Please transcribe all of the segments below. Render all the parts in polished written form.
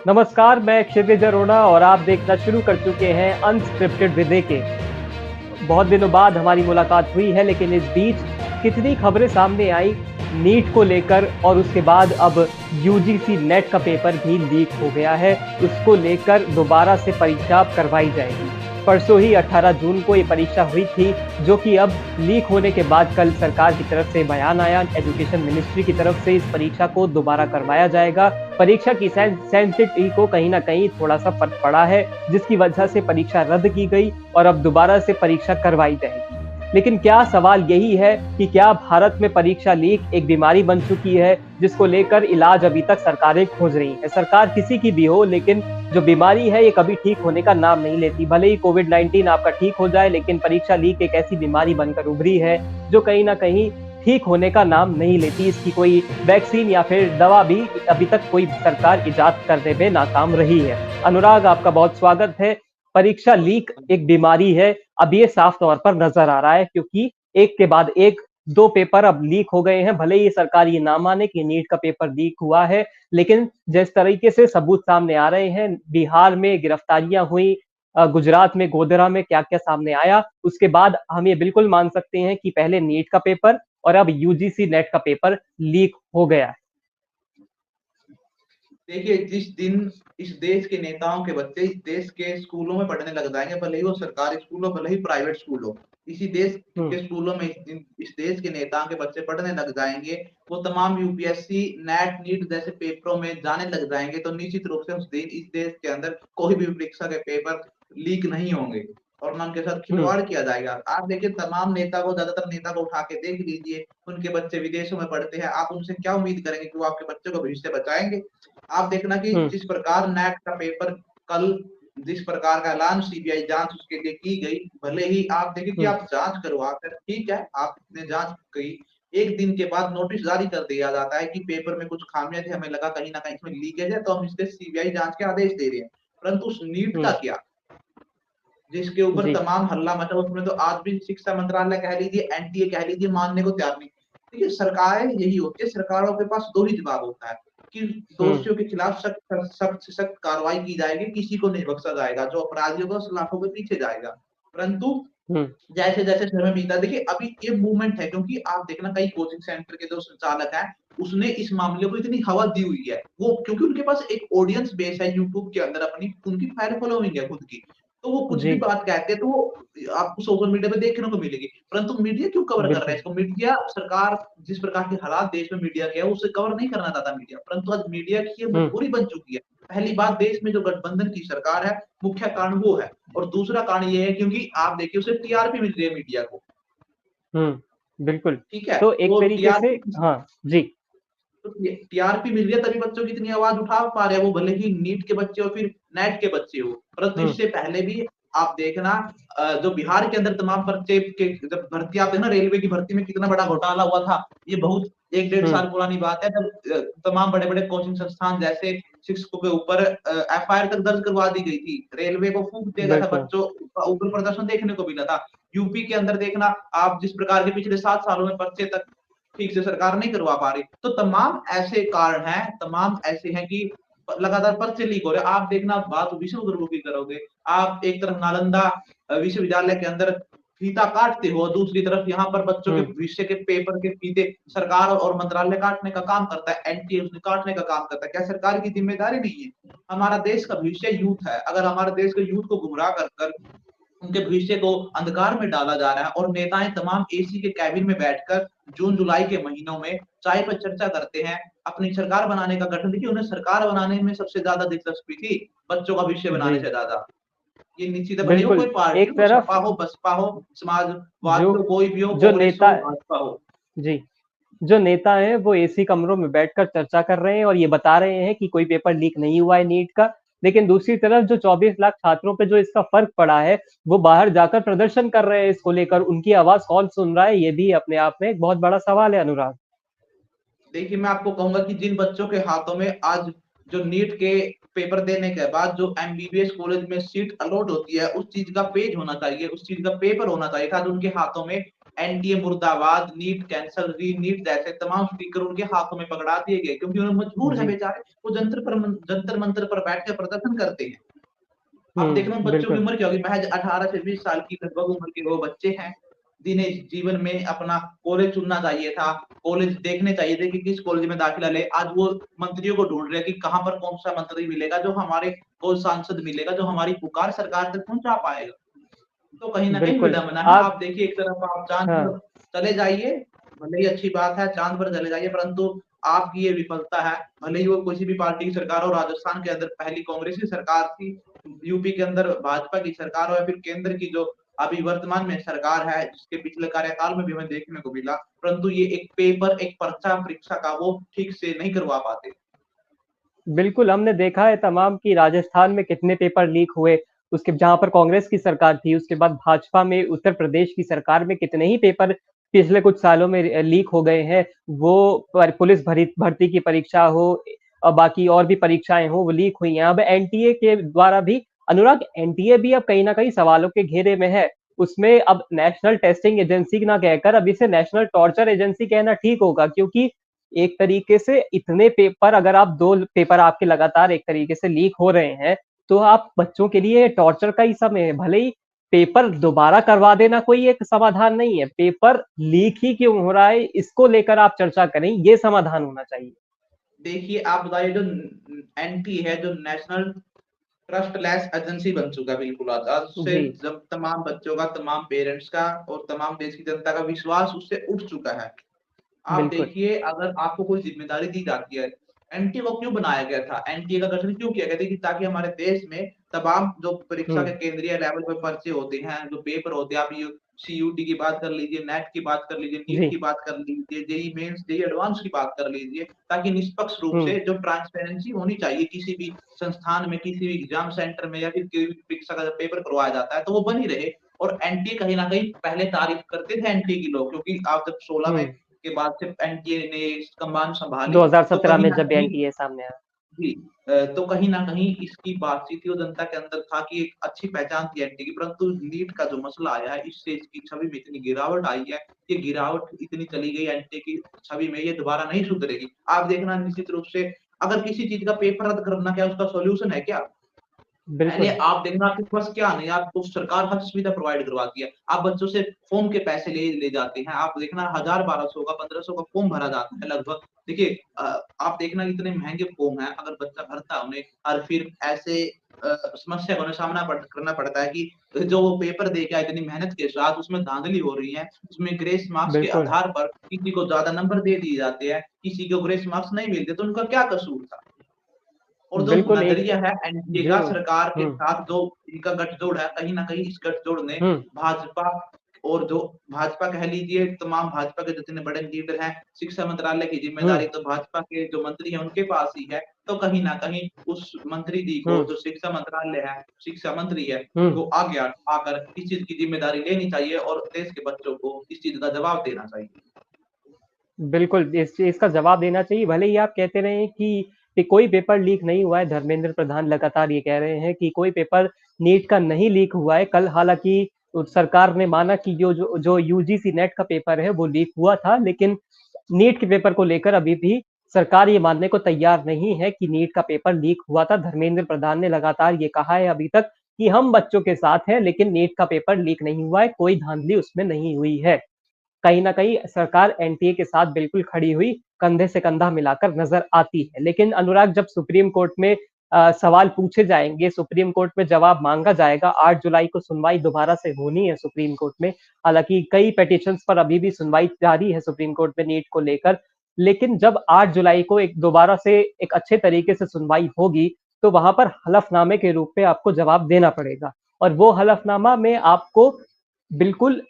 नमस्कार, मैं क्षितिज अरोड़ा और आप देखना शुरू कर चुके हैं अनस्क्रिप्टेड विद के। बहुत दिनों बाद हमारी मुलाकात हुई है, लेकिन इस बीच कितनी खबरें सामने आई नीट को लेकर और उसके बाद अब यूजीसी नेट का पेपर भी लीक हो गया है। उसको लेकर दोबारा से परीक्षा करवाई जाएगी। परसों ही 18 जून को ये परीक्षा हुई थी, जो कि अब लीक होने के बाद कल सरकार की तरफ से बयान आया, एजुकेशन मिनिस्ट्री की तरफ से इस परीक्षा को दोबारा करवाया जाएगा। परीक्षा की सेंसिटिविटी को कहीं न कहीं थोड़ा-सा फर्क पड़ा है, जिसकी वजह से परीक्षा रद्द की गई और अब दोबारा से परीक्षा करवाई जाएगी। लेकिन क्या सवाल यही है कि क्या भारत में परीक्षा लीक एक बीमारी बन चुकी है, जिसको लेकर इलाज अभी तक सरकारें खोज रही हैं। सरकार किसी की भी हो, लेकिन जो बीमारी है ये कभी ठीक होने का नाम नहीं लेती। भले ही कोविड-19 आपका ठीक हो जाए, लेकिन परीक्षा लीक एक ऐसी बीमारी बनकर उभरी है, जो कहीं न कहीं ठीक होने का नाम नहीं लेती। इसकी कोई वैक्सीन या फिर दवा भी अभी तक कोई सरकार इजाद करने में नाकाम रही है। अनुराग, आपका बहुत स्वागत है। परीक्षा लीक एक बीमारी है, अब ये साफ तौर पर नजर आ रहा है, क्योंकि एक के बाद एक 2 पेपर अब लीक हो गए हैं। भले ही सरकार ये ना माने कि नीट का पेपर लीक हुआ है, लेकिन जिस तरीके से सबूत सामने आ रहे हैं, बिहार में गिरफ्तारियां हुई, गुजरात में गोधरा में क्या-क्या सामने आया, उसके बाद हम ये बिल्कुल मान सकते हैं कि पहले नीट का पेपर और अब यूजीसी नेट का पेपर लीक हो गया है। देखिए, जिस दिन इस देश के नेताओं के बच्चे इस देश के स्कूलों में पढ़ने लग जाएँगे, भले ही वो सरकारी स्कूल हो, भले ही प्राइवेट स्कूल हो। इसी देश हुँ, के स्कूलों में इस देश के नेताओं के बच्चे पढ़ने लग जाएँगे, वो तमाम यूपीएससी, नेट, नीट जैसे पेपरों में जाने लग जाएँगे, तो निश्चित रूप से इस देश के अंदर कोई भी परीक्षा के पेपर लीक नहीं होंगे और ना उनके साथ हुँ, खिलवाड़ किया जाएगा। आप देखिए तमाम नेता को ज़्यादातर नेता को उठा के देख लीजिए, उनके बच्चे विदेशों में पढ़ते हैं, आप उनसे क्या उम्मीद करेंगे कि वो आपके बच्चों का भविष्य बचाएँगे? आप देखना कि हुँ, जिस प्रकार नेट का पेपर कल जिस प्रकार का ऐलान सीबीआई जाँच उसके लिए की गई, भले ही आप देखिए कि हुँ, आप जाँच करवा कर ठीक है, आपने जाँच की, 1 दिन के बाद नोटिस जारी कर दिया जाता है कि पेपर में कुछ खामियाँ थी, हमें लगा कहीं न कहीं इसमें लीकेज है, तो हम इसलिए सीबीआई जाँच के आदेश दे रहे हैं। परंतु उस नीट का हुँ, क्या? जिसके ऊपर जी, तमाम हल्ला मचा, उसमें तो आज भी शिक्षा मंत्रालय कह लीजिए, एनटीए कह लीजिए, मानने को तैयार नहीं। देखिए, सरकारें यही होती है, सरकारों के पास 2 ही जवाब होता है कि हुँ, दोषियों के खिलाफ सख्त से सख्त कार्रवाई की जाएगी, किसी को नहीं बख्शा जाएगा, जो अपराधी होगा उस सलाखों के पीछे जाएगा। परंतु हुँ, जैसे-जैसे समय बीता देखिए अभी ये मूवमेंट है क्योंकि आप देखना कई कोचिंग सेंटर के जो संचालक हैं, उसने इस मामले को इतनी हवा दी हुई है। वो क्योंकि उनके पास एक ऑडियंस बेस है यूट्यूब के अंदर अपनी, उनकी फैन फॉलोइंग है खुद की। तो वो कुछ जी, भी बात कहते हैं तो वो आपको सोशल मीडिया पे देखने को मिलेगी। परंतु मीडिया क्यों कवर कर रहा है बिल्कुल, इसको? मीडिया सरकार जिस प्रकार के हालात देश में मीडिया के है, उसे कवर नहीं करना चाहता मीडिया। परंतु आज मीडिया की ये हुँ, मजबूरी बन चुकी है। पहली बात देश में जो गठबंधन की सरकार है, मुख्य कारण वो है। और दूसरा कारण ये है क्योंकि आप देखिए उसे टीआरपी मिल रही है मीडिया को। हुँ, बिल्कुल। ठीक है? तो एक तो तरीके से टीआरपी हाँ, जी, तो टीआरपी मिल रही है तभी बच्चों की इतनी आवाज़ उठा पा रहे हैं, वो भले ही नीट के बच्चे हो फिर नेट के बच्चे हो। परंतु हुँ, इससे पहले भी आप देखना जो बिहार के अंदर तमाम पर्चे के जब भर्ती आप देखना रेलवे की भर्ती में कितना बड़ा घोटाला हुआ था। ये बहुत 1 डेढ़ हुँ, साल पुरानी बात है जब तमाम बड़े-बड़े कोचिंग संस्थान जैसे शिक्षकों के ऊपर एफआईआर तक दर्ज करवा दी गई थी। रेलवे को फूँक दिया गया था, बिल्कुल, बच्चों का उग्र प्रदर्शन देखने को मिला था। यूपी के अंदर देखना आप जिस प्रकार के पिछले 7 सालों में पर्चे तक ठीक से सरकार नहीं करवा पा रही। तो तमाम ऐसे कारण हैं, तमाम ऐसे हैं कि लगातार पर्चे लीक हो रहे हैं। आप देखना बात विश्वगुरु की करोगे, आप एक तरफ नालंदा विश्वविद्यालय के अंदर फीता काटते हो, दूसरी तरफ यहाँ पर बच्चों के हुँ, भविष्य के पेपर के फीते सरकार और मंत्रालय काटने का काम करता है, एनटीए उसने काटने का काम करता है। क्या सरकार की ज़िम्मेदारी नहीं है? हमारा देश का भविष्य यूथ है, अगर हमारे देश के यूथ को गुमराह कर कर उनके भविष्य को अंधकार में डाला जा रहा है और नेताएँ तमाम एसी के केबिन में बैठकर जून-जुलाई के महीनों में चाय पर चर्चा करते हैं, अपनी सरकार बनाने का गठन देखिए उन्हें सरकार बनाने में सबसे ज़्यादा दिलचस्पी थी, बच्चों का भविष्य बनाने जी, से ज़्यादा। ये निश्चित है भले ही वो बिल्कुल। कोई पार्टी एक हो, तरफ सपा हो, बसपा हो, जो समाजवादी हो, कोई भी हो, जो कांग्रेस नेता हो, भाजपा हो। जी, जो नेता हैं वो एसी कमरों में बैठकर चर्चा कर रहे हैं और ये बता रहे हैं कि कोई पेपर लीक नहीं हुआ है नीट का। लेकिन दूसरी तरफ जो 24 लाख छात्रों पे जो इसका फ़र्क पड़ा है, वो बाहर जाकर प्रदर्शन कर रहे हैं इसको लेकर। उनकी आवाज़ कौन सुन रहा है, ये भी अपने आप में एक बहुत बड़ा सवाल है, अनुराग। देखिए, मैं आपको कहूँगा कि जिन बच्चों के हाथों में आज जो नीट के पेपर देने के बाद जो एमबीबीएस कॉलेज में सीट अलॉट होती है, उस चीज़ का पेज होना चाहिए, उस चीज़ का पेपर होना चाहिए था, आज उनके हाथों में एनटीए मुर्दाबाद, नीट कैंसल, री नीट जैसे तमाम स्पीकर उनके हाथों में पकड़ा दिए गए क्योंकि उन्हें मजबूर है जी। बेचारे, वो जंतर मंतर पर बैठ के प्रदर्शन करते हैं। आप देखना उन बच्चों की बिल्कुल। उम्र क्या होगी, महज 18 से 20 साल की लगभग उम्र के वो बच्चे हैं, जिन्हें जीवन में अपना कॉलेज चुनना चाहिए था, कॉलेज देखने चाहिए थे कि किस कॉलेज में दाखिला ले। आज वो मंत्रियों को ढूँढ रहे हैं कि कहाँ पर कौन-सा मंत्री मिलेगा जो हमारे को सांसद मिलेगा, जो हमारी पुकार सरकार तक पहुँचा पाएगा। तो कहीं न कहीं बिल्कुल। विडंबना है। आप आप देखिए एक तरफ आप चाँद हाँ। पर चले जाइए, भले ही अच्छी बात है, चाँद पर चले जाइए, परंतु आपकी ये विफलता है, भले ही वो किसी भी पार्टी की सरकार हो, राजस्थान के अंदर पहली कांग्रेस की सरकार थी, यूपी के अंदर भाजपा की सरकार हो या फिर केंद्र की जो अभी वर्तमान में सरकार है, जिसके पिछले कार्यकाल में भी हमें देखने को मिला, परंतु ये एक पेपर, एक पर्चा परीक्षा का वो ठीक से नहीं करवा पाते। बिल्कुल, हमने देखा है तमाम कि राजस्थान में कितने पेपर लीक हुए, उसके जहाँ पर कांग्रेस की सरकार थी, उसके बाद भाजपा में उत्तर प्रदेश की सरकार में कितने ही पेपर पिछले कुछ सालों में लीक हो गए हैं। वो पर पुलिस भर्ती की परीक्षा हो बाकी और भी परीक्षाएँ हों, वो लीक हुई हैं। अब एनटीए के द्वारा भी अनुराग एनटीए भी अब कहीं न कहीं सवालों के घेरे में है। उसमें अब नेशनल टेस्टिंग एजेंसी ना कहकर अब इसे नेशनल टॉर्चर एजेंसी कहना ठीक होगा क्योंकि एक तरीके से इतने पेपर अगर आप 2 पेपर आपके लगातार एक तरीके से लीक हो रहे हैं, तो आप बच्चों के लिए टॉर्चर का ही समय है। भले ही पेपर दोबारा करवा देना कोई एक समाधान नहीं है, पेपर लीक ही क्यों हो रहा है, इसको लेकर आप चर्चा करें, ये समाधान होना चाहिए। देखिए, आप बताइए जो एनटी है, जो नेशनल ट्रस्टलेस एजेंसी बन चुका है बिल्कुल आज। आज उससे जी, जब तमाम बच्चों का, तमाम पेरेंट्स का और तमाम देश की जनता का विश्वास उससे उठ चुका है। आप बिल्कुल। देखिए अगर आपको कोई ज़िम्मेदारी दी जाती है, एनटीए को क्यों बनाया गया था? एनटीए का गठन क्यों किया गया था कि ताकि हमारे देश में तमाम जो परीक्षा हुँ, के केंद्रीय लेवल पे पर्चे होते हैं, जो पेपर होते हैं, आप यू सीयूटी की बात कर लीजिए, नेट की बात कर लीजिए, नीट जी, की बात कर लीजिए, जेईई मेन्स, जेईई एडवांस की बात कर लीजिए, ताकि निष्पक्ष रूप हुँ, से जो ट्रांसपेरेंसी होनी चाहिए किसी भी संस्थान में, किसी भी एग्ज़ाम सेंटर में या फिर कोई भी परीक्षा का जब पेपर करवाया जाता है, तो वो बनी रहे। और एनटीए कहीं न कहीं पहले तारीफ़ करते थे एनटीए के लोग क्योंकि आप जब 16 में हुँ। के बाद से एनटीए ने कमान संभाली, तो 2017 कहीं में न जब कहीं एनटीए सामने आया। जी तो कहीं न कहीं इसकी बातचीत थी और जनता के अंदर था कि एक अच्छी पहचान थी एनटी की, परंतु नीट का जो मसला आया है, इससे इसकी छवि में इतनी गिरावट आई है, ये गिरावट इतनी चली गई एनटी की छवि में, ये दोबारा नहीं सुधरेगी। आप देखना निश्चित रूप से अगर किसी चीज़ का पेपर रद्द करना क्या उसका सॉल्यूशन है क्या? पहले बिल्कुल, आप देखना आपके पास क्या नहीं, आपको सरकार हर सुविधा प्रोवाइड करवाती है। आप बच्चों से फ़ॉर्म के पैसे ले ले जाते हैं। आप देखना 1000 1200 का 1500 का फ़ॉर्म भरा जाता है लगभग। देखिए आप देखना इतने महँगे फ़ॉर्म हैं, अगर बच्चा भरता है उन्हें और फिर ऐसे समस्या का उन्हें सामना करना पड़ता है कि जो वो पेपर दे के आए इतनी मेहनत के साथ उसमें धाँधली हो रही है। उसमें ग्रेस मार्क्स के बिल्कुल, आधार पर किसी को ज़्यादा नंबर दे दिए जाते हैं, किसी को ग्रेस मार्क्स नहीं मिलते, तो उनका क्या कसूर था? और जो बिल्कुल एक नज़रिया है एनडीए जो का सरकार के हुँ, साथ जो इनका गठजोड़ है, कहीं न कहीं इस गठजोड़ ने हुँ, भाजपा और जो भाजपा कह लीजिए तमाम भाजपा के जितने बड़े लीडर हैं, शिक्षा मंत्रालय की हुँ, ज़िम्मेदारी तो भाजपा के जो मंत्री हैं उनके पास ही है। तो कहीं न कहीं उस मंत्री जी को हुँ, जो शिक्षा मंत्रालय है, शिक्षा मंत्री है, हुँ। उनको आगे आकर इस चीज़ की ज़िम्मेदारी लेनी चाहिए और देश के बच्चों को इस चीज़ का जवाब देना चाहिए। बिल्कुल, इस चीज़ का जवाब देना चाहिए, भले ही आप कहते रहें कि कोई पेपर लीक नहीं हुआ है, धर्मेंद्र प्रधान लगातार ये कह रहे हैं कि कोई पेपर नीट का नहीं लीक हुआ है। कल हालाँकि सरकार ने माना कि जो यूजीसी नेट का पेपर है, वो लीक हुआ था, लेकिन नीट के पेपर को लेकर अभी भी सरकार ये मानने को तैयार नहीं है कि नीट का पेपर लीक हुआ था। धर्मेंद्र प्रधान ने लगातार ये कहा है अभी तक कि हम बच्चों के साथ हैं, लेकिन नीट का पेपर लीक नहीं हुआ है, कोई धांधली उसमें नहीं हुई है। कहीं न कहीं सरकार एनटीए के साथ बिल्कुल खड़ी हुई, कंधे से कंधा मिलाकर नज़र आती है। लेकिन अनुराग जब सुप्रीम कोर्ट में सवाल पूछे जाएँगे, सुप्रीम कोर्ट में जवाब माँगा जाएगा, 8 जुलाई को सुनवाई दोबारा से होनी है सुप्रीम कोर्ट में। हालाँकि कई पिटीशंस पर अभी भी सुनवाई जारी है सुप्रीम कोर्ट में नीट को लेकर। लेकिन जब 8 जुलाई को एक दोबारा से एक अच्छे तरीके से सुनवाई होगी, तो वहाँ पर हलफ़नामे के रूप में आपको जवाब देना पड़ेगा। और वो हलफ़नामा में आपको बिल्कुल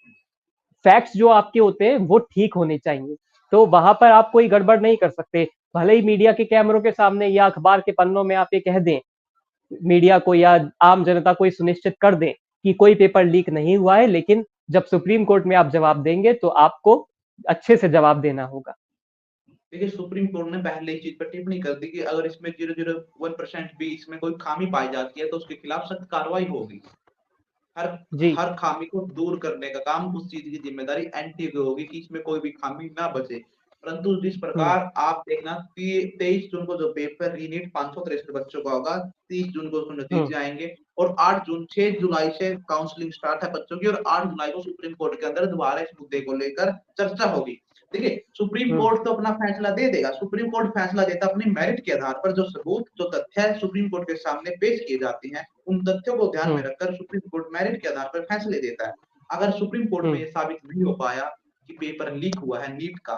फैक्ट्स जो आपके होते हैं वो ठीक होने चाहिए। तो वहाँ पर आप कोई गड़बड़ नहीं कर सकते। भले ही मीडिया के कैमरों के सामने या अखबार के पन्नों में आप ये कह दें, मीडिया को या आम जनता को ये सुनिश्चित कर दें कि कोई पेपर लीक नहीं हुआ है, लेकिन जब सुप्रीम कोर्ट में आप जवाब देंगे तो आपको अच्छे से जवाब देना होगा। देखिए, सुप्रीम कोर्ट ने पहले इस चीज़ पर टिप्पणी कर दी कि अगर इसमें 001% भी इसमें कोई खामी पाई जाती है, तो उसके खिलाफ सख्त कार्रवाई होगी। हर जी। हर खामी को दूर करने का काम, उस चीज़ की ज़िम्मेदारी एनटीए की होगी कि इसमें कोई भी खामी ना बचे। परंतु जिस हुँ, प्रकार आप देखना कि 23 जून को जो पेपर रीनीट 563 बच्चों का होगा, 30 जून को उसके हुँ, नतीजे आएँगे और 6 जुलाई से काउंसलिंग स्टार्ट है बच्चों की और 8 जुलाई को सुप्रीम कोर्ट के अंदर दोबारा इस मुद्दे को लेकर चर्चा होगी। देखिए, सुप्रीम हुँ, कोर्ट तो अपना फैसला दे देगा, सुप्रीम कोर्ट फैसला देता है अपनी मेरिट के आधार पर, जो सबूत, जो तथ्य है सुप्रीम कोर्ट के सामने पेश किए जाते हैं, उन तथ्यों को ध्यान में हुँ, रखकर सुप्रीम कोर्ट मेरिट के आधार पर फैसले देता है। अगर सुप्रीम कोर्ट हुँ। में ये साबित नहीं हो पाया कि पेपर लीक हुआ है नीट का,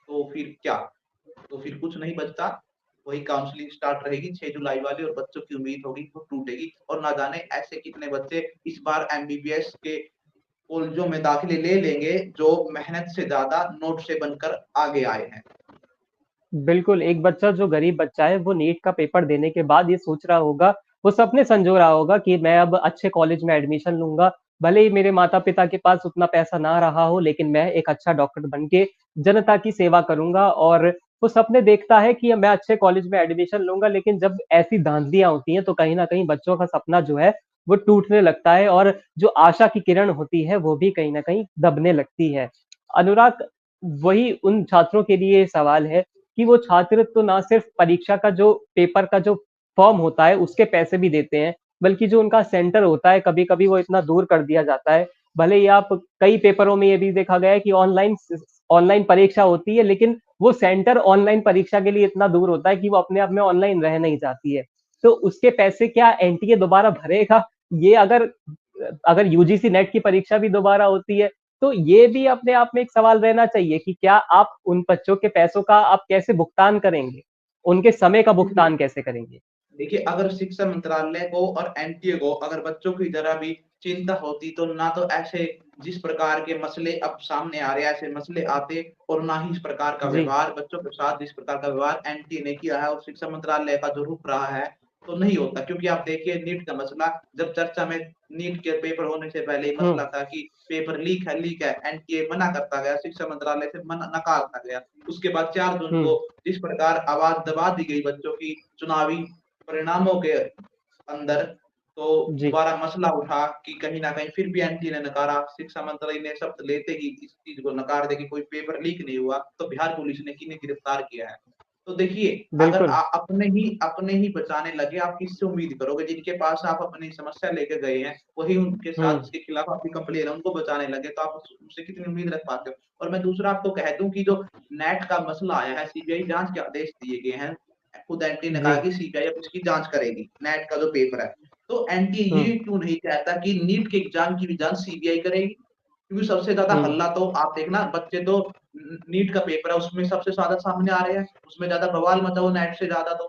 तो फिर क्या? तो फिर कुछ नहीं बचता, वही काउंसलिंग स्टार्ट रहेगी 6 जुलाई वाली और बच्चों की उम्मीद होगी वो टूटेगी और ना जाने ऐसे कितने बच्चे इस बार एमबीबीएस के कॉलेजों में दाखिले ले लेंगे, जो मेहनत से ज़्यादा नोट से बनकर आगे आए हैं। बिल्कुल, एक बच्चा जो गरीब बच्चा है, वो नीट का पेपर देने के बाद ये सोच रहा होगा, वो सपने संजो रहा होगा कि मैं अब अच्छे कॉलेज में एडमिशन लूँगा, भले ही मेरे माता-पिता के पास उतना पैसा ना रहा हो, लेकिन मैं एक अच्छा डॉक्टर बन के जनता की सेवा करूँगा और वो सपने देखता है कि मैं अच्छे कॉलेज में एडमिशन लूँगा, लेकिन जब ऐसी धाँधलियाँ होती हैं, तो कहीं न कहीं बच्चों का सपना जो है, वो टूटने लगता है और जो आशा की किरण होती है, वो भी कहीं न कहीं दबने लगती है। अनुराग, वही उन छात्रों के लिए सवाल है कि वो छात्र तो ना सिर्फ परीक्षा का जो पेपर का जो फॉर्म होता है, उसके पैसे भी देते हैं, बल्कि जो उनका सेंटर होता है, कभी-कभी वो इतना दूर कर दिया जाता है। भले ही आप कई पेपरों में ये भी देखा गया है कि ऑनलाइन परीक्षा होती है, लेकिन वो सेंटर ऑनलाइन परीक्षा के लिए इतना दूर होता है कि वो अपने आप में ऑनलाइन रह नहीं जाती है। तो उसके पैसे क्या एनटीए दोबारा भरेगा? ये अगर यूजीसी नेट की परीक्षा भी दोबारा होती है, तो ये भी अपने आप में एक सवाल रहना चाहिए कि क्या आप उन बच्चों के पैसों का आप कैसे भुगतान करेंगे? उनके समय का देखिए भुगतान कैसे करेंगे? देखिए, अगर शिक्षा मंत्रालय को और एनटीए को अगर बच्चों की ज़रा भी चिंता होती, तो ना तो ऐसे जिस प्रकार के मसले अब सामने आ रहे हैं, ऐसे मसले आते और ना ही इस प्रकार का जी। व्यवहार बच्चों के साथ जिस प्रकार का व्यवहार एनटीए ने किया है और शिक्षा मंत्रालय का जो रुख रहा है, तो नहीं होता। क्योंकि आप देखिए नीट का मसला जब चर्चा में नीट के पेपर होने से पहले ही हुँ, मसला था कि पेपर लीक है, एनटीए मना करता गया, शिक्षा मंत्रालय से मना नकारता गया। उसके बाद 4 जून हुँ, को जिस प्रकार आवाज़ दबा दी गई बच्चों की चुनावी परिणामों के अंदर, तो जी, दोबारा मसला उठा कि कहीं न कहीं फिर भी एनटीए ने नकारा, शिक्षा मंत्रालय ने शब्द लेते ही इस चीज़ को नकार दिया कि कोई पेपर लीक नहीं हुआ, तो बिहार पुलिस ने किन्हें गिरफ्तार किया है। तो देखिए, अगर बिल्कुल। अपने ही बचाने लगे, आप किससे उम्मीद करोगे? जिनके पास आप अपनी समस्या लेके गए हैं, वही उनके साथ हुँ, जिसके खिलाफ आपकी कंप्लेन है, उनको बचाने लगे, तो आप उनसे कितनी उम्मीद रख पाते हो? और मैं दूसरा आपको कह दूँ कि जो नेट का मसला आया है, सीबीआई जाँच के आदेश दिए गए हैं। खुद एनटीए ने जी, कहा कि सीबीआई अब इसकी जाँच करेगी, नेट का जो पेपर है। तो एनटीए हुँ, ये क्यों नहीं कहता कि नीट के एग्ज़ाम की भी जाँच सीबीआई करेगी? क्योंकि सबसे ज़्यादा हुँ, हल्ला तो आप देखना बच्चे तो नीट का पेपर है उसमें सबसे ज़्यादा सामने आ रहे हैं, उसमें ज़्यादा बवाल मचा हुआ नेट से ज़्यादा तो।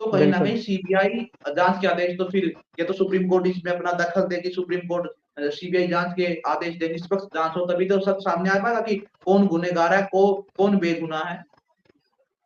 तो कहीं न बिल्कुल। कहीं सीबीआई जाँच के आदेश तो फिर या तो सुप्रीम कोर्ट इसमें अपना दखल दे कि सुप्रीम कोर्ट सीबीआई जाँच के आदेश दे, निष्पक्ष जाँच हो तभी तो सब सामने आ पाएगा कि कौन गुनहगार है, कौन बेगुनाह है।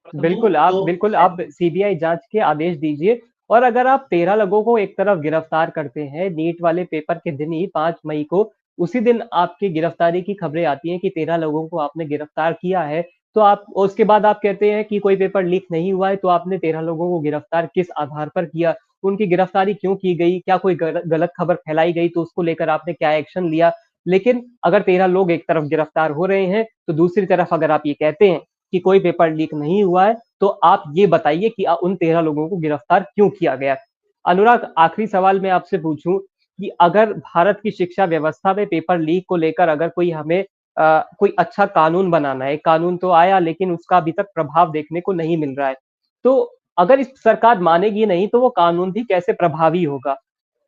परंतु जो बिल्कुल ए आप सीबीआई जाँच के आदेश दीजिए और अगर आप 13 लोगों को एक तरफ गिरफ्तार करते हैं, नीट वाले पेपर के दिन ही 5 मई को, उसी दिन आपकी गिरफ्तारी की खबरें आती हैं कि 13 लोगों को आपने गिरफ्तार किया है, तो आप उसके बाद आप कहते हैं कि कोई पेपर लीक नहीं हुआ है, तो आपने 13 लोगों को गिरफ्तार किस आधार पर किया? उनकी गिरफ्तारी क्यों की गई? क्या कोई गलत खबर फैलाई गई, तो उसको लेकर आपने क्या एक्शन लिया? लेकिन अगर 13 लोग एक तरफ गिरफ्तार हो रहे हैं, तो दूसरी तरफ अगर आप ये कहते हैं कि कोई पेपर लीक नहीं हुआ है, तो आप ये बताइए कि उन 13 लोगों को गिरफ्तार क्यों किया गया? अनुराग, आखिरी सवाल मैं आपसे पूछूँ कि अगर भारत की शिक्षा व्यवस्था में पेपर लीक को लेकर अगर कोई हमें कोई अच्छा कानून बनाना है, कानून तो आया लेकिन उसका अभी तक प्रभाव देखने को नहीं मिल रहा है। तो अगर इस सरकार मानेगी नहीं, तो वो कानून भी कैसे प्रभावी होगा?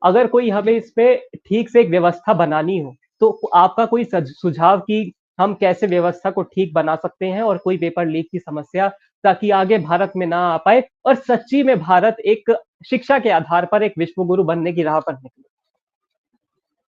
अगर कोई हमें इस पे ठीक से एक व्यवस्था बनानी हो, तो आपका कोई सुझाव कि हम कैसे व्यवस्था को ठीक बना सकते हैं और कोई पेपर लीक की समस्या ताकि आगे भारत में ना आ पाए और सच्ची में भारत एक शिक्षा के आधार पर एक विश्व गुरु बनने की राह पर निकले?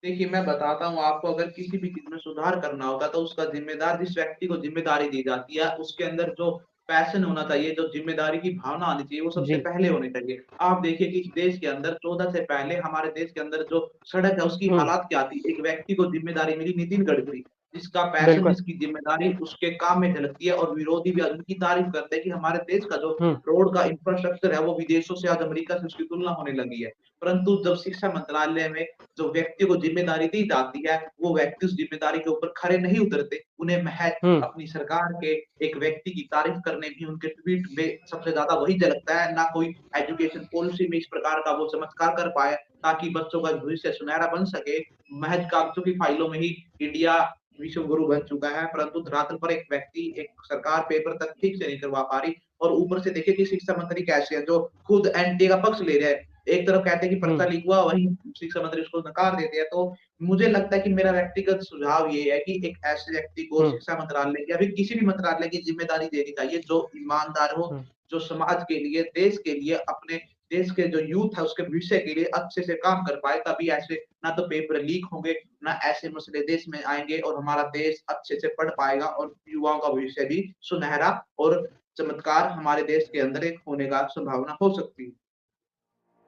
देखिए, मैं बताता हूँ आपको अगर किसी भी चीज़ में सुधार करना होगा तो उसका ज़िम्मेदार जिस व्यक्ति को ज़िम्मेदारी दी जाती है, उसके अंदर जो पैशन होना चाहिए, जो ज़िम्मेदारी की भावना आनी चाहिए, वो सबसे जी। पहले होनी चाहिए। आप देखिए कि इस देश के अंदर 14 से पहले हमारे देश के अंदर जो सड़क है उसकी हुँ, हालात क्या थी? एक व्यक्ति को ज़िम्मेदारी मिली नितिन गडकरी। जिसका पैशन, बिल्कुल। जिसकी ज़िम्मेदारी उसके काम में झलकती है, और विरोधी भी उनकी तारीफ़ करते हैं कि हमारे देश का जो हुँ, रोड का इंफ्रास्ट्रक्चर है, वो विदेशों से, आज अमेरिका से उसकी तुलना होने लगी है। परंतु जब शिक्षा मंत्रालय में जो व्यक्ति को ज़िम्मेदारी दी जाती है, वो व्यक्ति उस ज़िम्मेदारी के ऊपर खरे नहीं उतरते। उन्हें महज़ हुँ, अपनी सरकार के एक व्यक्ति की तारीफ़ करने में, उनके ट्वीट में सबसे ज़्यादा वही झलकता है, ना कोई एजुकेशन पॉलिसी में इस प्रकार का वो चमत्कार कर पाए, ताकि बच्चों का भविष्य सुनहरा बन सके। महज़ कागज़ों की फाइलों में ही इंडिया विश्व गुरु बन चुका है, परंतु धरातल पर एक व्यक्ति, एक सरकार पेपर तक ठीक से नहीं करवा पा रही। और ऊपर से देखिए कि शिक्षा मंत्री कैसे हैं, जो खुद एनटीए का पक्ष ले रहे हैं। एक तरफ कहते हैं कि हुँ, पर्चा लीक हुआ, वहीं शिक्षा मंत्री उसको नकार देते हैं। तो मुझे लगता है कि मेरा व्यक्तिगत सुझाव ये है कि एक ऐसे व्यक्ति को हुँ, शिक्षा मंत्रालय या फिर किसी भी मंत्रालय की ज़िम्मेदारी देनी चाहिए, जो ईमानदार हो, हुँ। जो समाज के लिए, देश के लिए, अपने देश के जो यूथ है उसके भविष्य के लिए अच्छे से काम कर पाए। तभी ऐसे ना तो पेपर लीक होंगे, ना ऐसे मसले देश में आएँगे, और हमारा देश अच्छे से पढ़ पाएगा, और युवाओं का भविष्य भी सुनहरा और चमत्कार हमारे देश के अंदर एक होने का संभावना हो सकती है।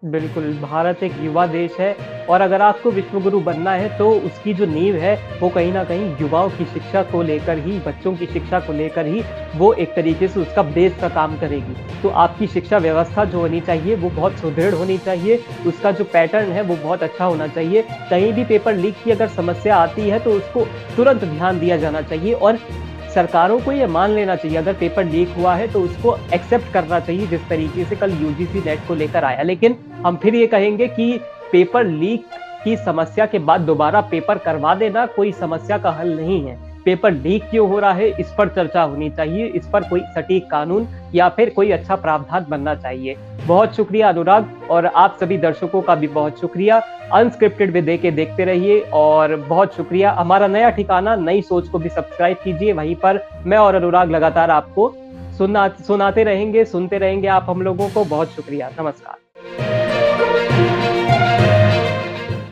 बिल्कुल, भारत एक युवा देश है और अगर आपको विश्वगुरु बनना है तो उसकी जो नींव है वो कहीं न कहीं युवाओं की शिक्षा को लेकर ही, बच्चों की शिक्षा को लेकर ही वो एक तरीके से उसका बेस का काम करेगी। तो आपकी शिक्षा व्यवस्था जो होनी चाहिए वो बहुत सुदृढ़ होनी चाहिए, उसका जो पैटर्न है वो बहुत अच्छा होना चाहिए। कहीं भी पेपर लीक की अगर समस्या आती है तो उसको तुरंत ध्यान दिया जाना चाहिए और सरकारों को ये मान लेना चाहिए अगर पेपर लीक हुआ है तो उसको एक्सेप्ट करना चाहिए जिस तरीके से कल यूजीसी नेट को लेकर आया। लेकिन हम फिर ये कहेंगे कि पेपर लीक की समस्या के बाद दोबारा पेपर करवा देना कोई समस्या का हल नहीं है। पेपर लीक क्यों हो रहा है इस पर चर्चा होनी चाहिए, इस पर कोई सटीक कानून या फिर कोई अच्छा प्रावधान बनना चाहिए। बहुत शुक्रिया अनुराग और आप सभी दर्शकों का भी बहुत शुक्रिया। अनस्क्रिप्टेड विद के देखते रहिए और बहुत शुक्रिया। हमारा नया ठिकाना नई सोच को भी सब्सक्राइब कीजिए, वहीं पर मैं और अनुराग लगातार आपको सुनाते रहेंगे, सुनते रहेंगे आप हम लोगों को। बहुत शुक्रिया, नमस्कार।